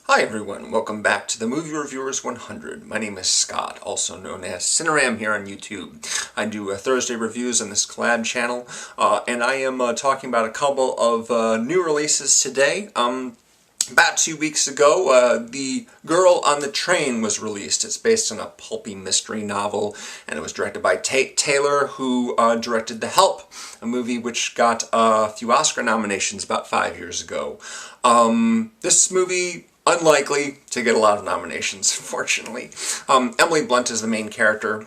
Hi everyone, welcome back to the Movie Reviewers 100. My name is Scott, also known as CineRam here on YouTube. I do Thursday reviews on this collab channel, and I am talking about a couple of new releases today. About 2 weeks ago, The Girl on the Train was released. It's based on a pulpy mystery novel, and it was directed by Tate Taylor, who directed The Help, a movie which got a few Oscar nominations about 5 years ago. This movie, unlikely to get a lot of nominations, unfortunately. Emily Blunt is the main character.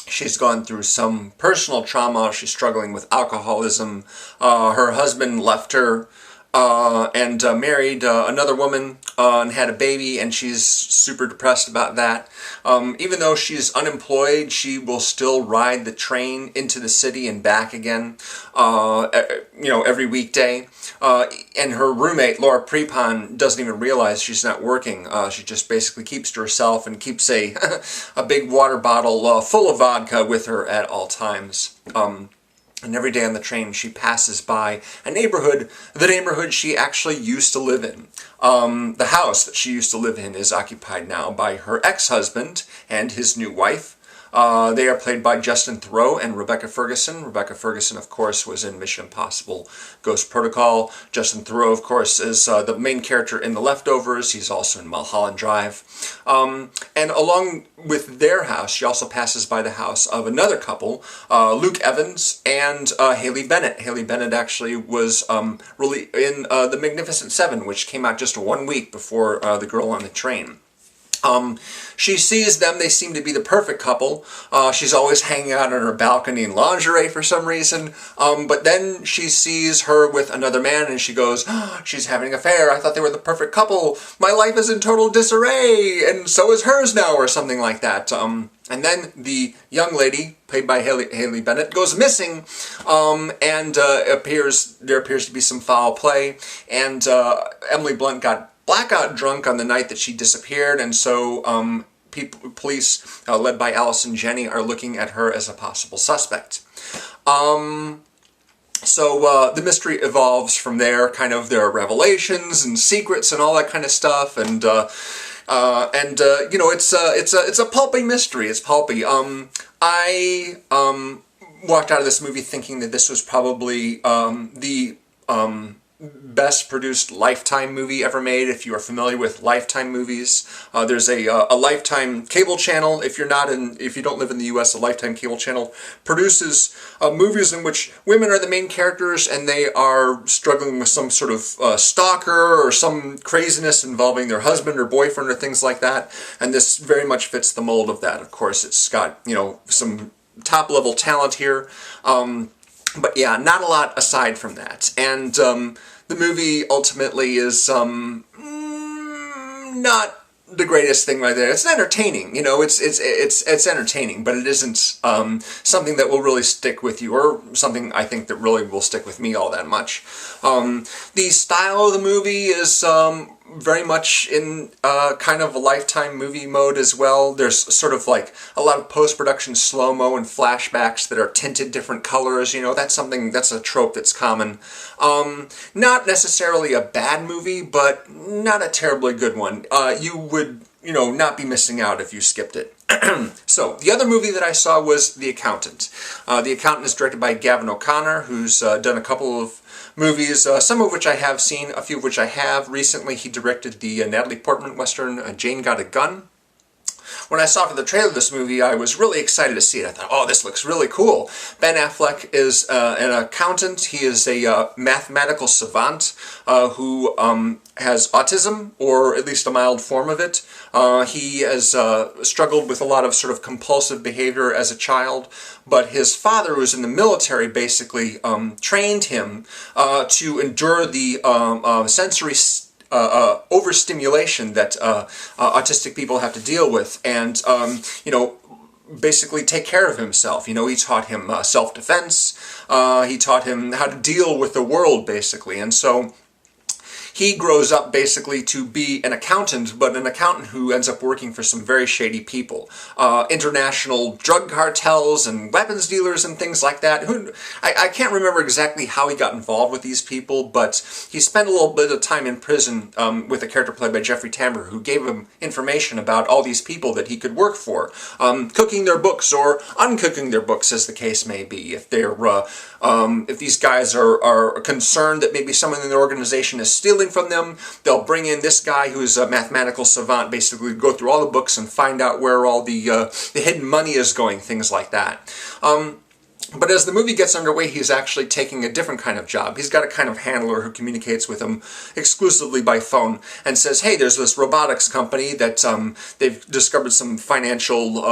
She's gone through some personal trauma. She's struggling with alcoholism. Her husband left her and married another woman and had a baby, and she's super depressed about that. Even though she's unemployed, she will still ride the train into the city and back again, every weekday. And her roommate, Laura Prepon, doesn't even realize she's not working. She just basically keeps to herself and keeps a big water bottle full of vodka with her at all times. And every day on the train, she passes by a neighborhood, the neighborhood she actually used to live in. The house that she used to live in is occupied now by her ex-husband and his new wife. They are played by Justin Theroux and Rebecca Ferguson. Rebecca Ferguson, of course, was in Mission Impossible Ghost Protocol. Justin Theroux, of course, is the main character in The Leftovers. He's also in Mulholland Drive. And along with their house, she also passes by the house of another couple, Luke Evans and Haley Bennett. Haley Bennett actually was really in The Magnificent Seven, which came out just 1 week before The Girl on the Train. She sees them, they seem to be the perfect couple. She's always hanging out on her balcony in lingerie for some reason, but then she sees her with another man and she goes, oh, she's having an affair, I thought they were the perfect couple, my life is in total disarray, and so is hers now, or something like that. And then the young lady, played by Haley Bennett, goes missing, and there appears to be some foul play, and Emily Blunt got blackout drunk on the night that she disappeared, and so police, led by Allison, Janney, are looking at her as a possible suspect. So the mystery evolves from there. Kind of there are revelations and secrets and all that kind of stuff, and it's a pulpy mystery. It's pulpy. I walked out of this movie thinking that this was probably the best produced Lifetime movie ever made. If you are familiar with Lifetime movies, there's a Lifetime cable channel. If you don't live in the U.S., a Lifetime cable channel produces movies in which women are the main characters and they are struggling with some sort of stalker or some craziness involving their husband or boyfriend or things like that. And this very much fits the mold of that. Of course, it's got some top level talent here. But yeah, not a lot aside from that. And the movie ultimately is not the greatest thing right there. It's entertaining, it's entertaining, but it isn't something that will really stick with you, or something I think that really will stick with me all that much. The style of the movie is very much in kind of a Lifetime movie mode as well. There's sort of like a lot of post-production slow-mo and flashbacks that are tinted different colors. That's a trope that's common. Not necessarily a bad movie, but not a terribly good one. You would, not be missing out if you skipped it. So, the other movie that I saw was The Accountant. The Accountant is directed by Gavin O'Connor, who's done a couple of movies, some of which I have seen, a few of which I have. Recently, he directed the Natalie Portman Western, Jane Got a Gun. When I saw for the trailer of this movie, I was really excited to see it. I thought, oh, this looks really cool. Ben Affleck is an accountant. He is a mathematical savant who has autism, or at least a mild form of it. He has struggled with a lot of sort of compulsive behavior as a child, but his father, who was in the military, basically trained him to endure the sensory overstimulation that autistic people have to deal with, and basically take care of himself. He taught him self-defense. He taught him how to deal with the world, basically, and so he grows up basically to be an accountant, but an accountant who ends up working for some very shady people. International drug cartels and weapons dealers and things like that. I can't remember exactly how he got involved with these people, but he spent a little bit of time in prison with a character played by Jeffrey Tambor, who gave him information about all these people that he could work for, cooking their books or uncooking their books, as the case may be. If they're if these guys are concerned that maybe someone in the organization is stealing from them, they'll bring in this guy who's a mathematical savant, basically go through all the books and find out where all the hidden money is going, things like that. But as the movie gets underway, he's actually taking a different kind of job. He's got a kind of handler who communicates with him exclusively by phone and says, hey, there's this robotics company that they've discovered some financial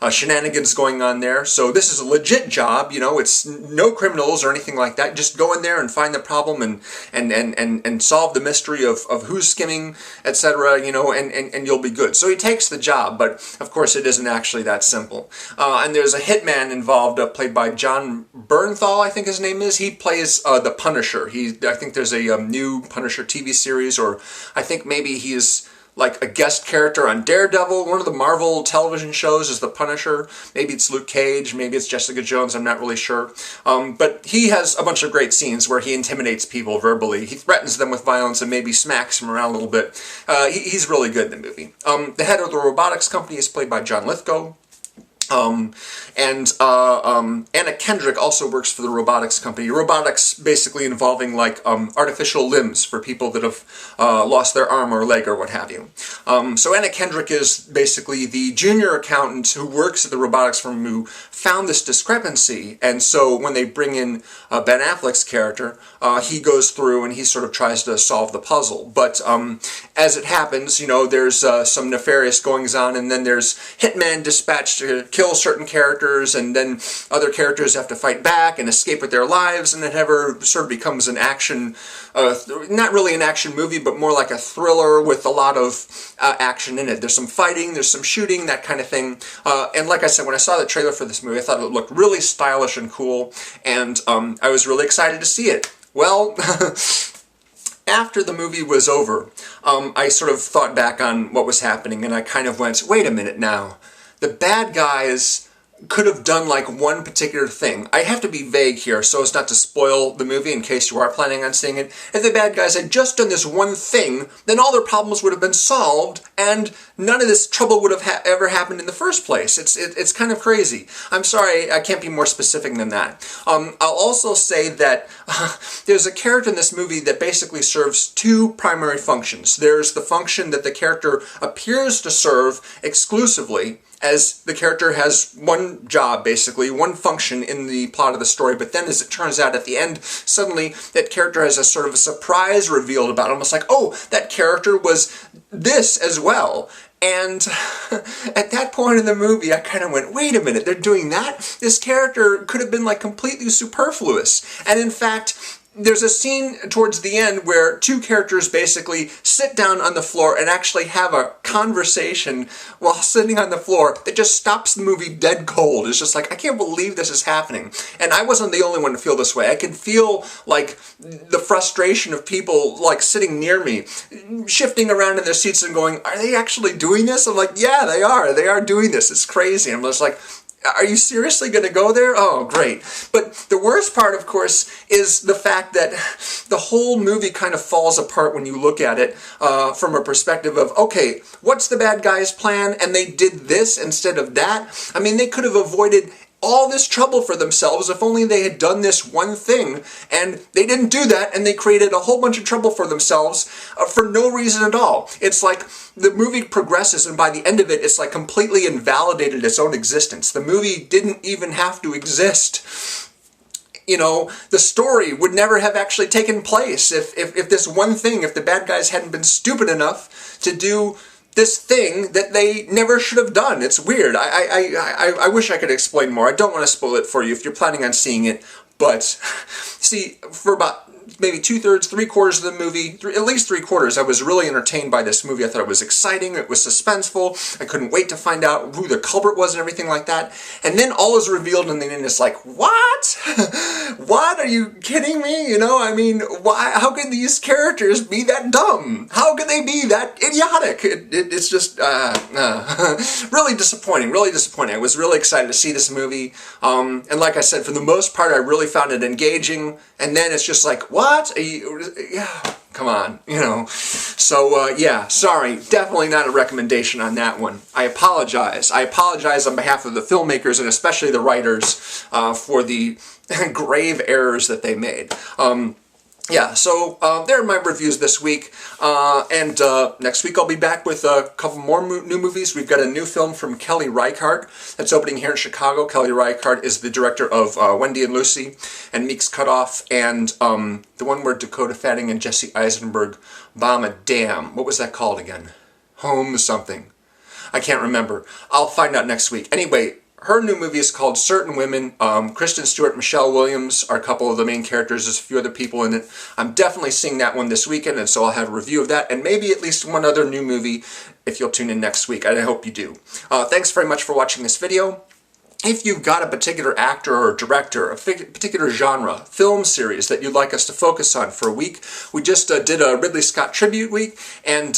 shenanigans going on there. So this is a legit job, you know, it's no criminals or anything like that. Just go in there and find the problem and solve the mystery of who's skimming, etc., you know, and you'll be good. So he takes the job, but of course it isn't actually that simple. And there's a hitman involved, played by John Bernthal, I think his name is. He plays the Punisher. I think there's a new Punisher TV series, or I think maybe he is like a guest character on Daredevil, one of the Marvel television shows is the Punisher. Maybe it's Luke Cage, maybe it's Jessica Jones, I'm not really sure. But he has a bunch of great scenes where he intimidates people verbally. He threatens them with violence and maybe smacks them around a little bit. He's really good in the movie. The head of the robotics company is played by John Lithgow. Anna Kendrick also works for the robotics company. Robotics basically involving like artificial limbs for people that have lost their arm or leg or what have you. So Anna Kendrick is basically the junior accountant who works at the robotics firm who found this discrepancy, and so when they bring in Ben Affleck's character, he goes through and he sort of tries to solve the puzzle. But as it happens, you know, there's some nefarious goings on, and then there's hitman dispatched to kill certain characters, and then other characters have to fight back and escape with their lives, and it ever sort of becomes an action, not really an action movie, but more like a thriller with a lot of action in it. There's some fighting, there's some shooting, that kind of thing. And like I said, when I saw the trailer for this movie, I thought it looked really stylish and cool, and I was really excited to see it. Well, after the movie was over, I sort of thought back on what was happening, and I kind of went, wait a minute now. The bad guys could have done like one particular thing. I have to be vague here so as not to spoil the movie in case you are planning on seeing it. If the bad guys had just done this one thing, then all their problems would have been solved and none of this trouble would have ever happened in the first place. It's kind of crazy. I'm sorry, I can't be more specific than that. I'll also say that there's a character in this movie that basically serves two primary functions. There's the function that the character appears to serve exclusively, as the character has one job, basically, one function in the plot of the story, but then as it turns out at the end, suddenly that character has a sort of a surprise revealed about him. It's like, oh, that character was this as well. And at that point in the movie, I kind of went, wait a minute, they're doing that? This character could have been like completely superfluous. And in fact, there's a scene towards the end where two characters basically sit down on the floor and actually have a conversation while sitting on the floor that just stops the movie dead cold. It's just like, I can't believe this is happening. And I wasn't the only one to feel this way. I could feel like the frustration of people like sitting near me, shifting around in their seats and going, are they actually doing this? I'm like, yeah, they are. They are doing this. It's crazy. I'm just like, are you seriously going to go there? Oh, great. But the worst part, of course, is the fact that the whole movie kind of falls apart when you look at it from a perspective of, okay, what's the bad guy's plan? And they did this instead of that. I mean, they could have avoided all this trouble for themselves if only they had done this one thing, and they didn't do that, and they created a whole bunch of trouble for themselves for no reason at all. It's like the movie progresses, and by the end of it, it's like completely invalidated its own existence. The movie didn't even have to exist. You know, the story would never have actually taken place if this one thing, if the bad guys hadn't been stupid enough to do this thing that they never should have done. It's weird. I wish I could explain more. I don't want to spoil it for you if you're planning on seeing it, but see, for about maybe 2/3, 3/4 of the movie, at least 3/4, I was really entertained by this movie. I thought it was exciting, it was suspenseful, I couldn't wait to find out who the culprit was and everything like that. And then all is revealed and then it's like, what? What? Are you kidding me? You know, I mean, why? How could these characters be that dumb? How could they be that idiotic? It's just really disappointing, really disappointing. I was really excited to see this movie. And like I said, for the most part, I really found it engaging. And then it's just like, what? Yeah, come on, you know. So, yeah, sorry, definitely not a recommendation on that one. I apologize. I apologize on behalf of the filmmakers and especially the writers for the grave errors that they made. Yeah, so there are my reviews this week, and next week I'll be back with a couple more new movies. We've got a new film from Kelly Reichardt that's opening here in Chicago. Kelly Reichardt is the director of Wendy and Lucy and Meek's Cutoff, and the one where Dakota Fanning and Jesse Eisenberg bomb a dam. What was that called again? Home something. I can't remember. I'll find out next week. Anyway, her new movie is called Certain Women. Kristen Stewart, Michelle Williams are a couple of the main characters. There's a few other people in it. I'm definitely seeing that one this weekend, and so I'll have a review of that, and maybe at least one other new movie if you'll tune in next week. I hope you do. Thanks very much for watching this video. If you've got a particular actor or director, a particular genre, film series that you'd like us to focus on for a week, we just did a Ridley Scott tribute week, and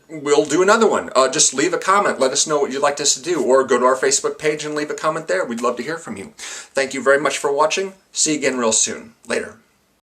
we'll do another one. Just leave a comment, let us know what you'd like us to do, or go to our Facebook page and leave a comment there. We'd love to hear from you. Thank you very much for watching. See you again real soon. Later.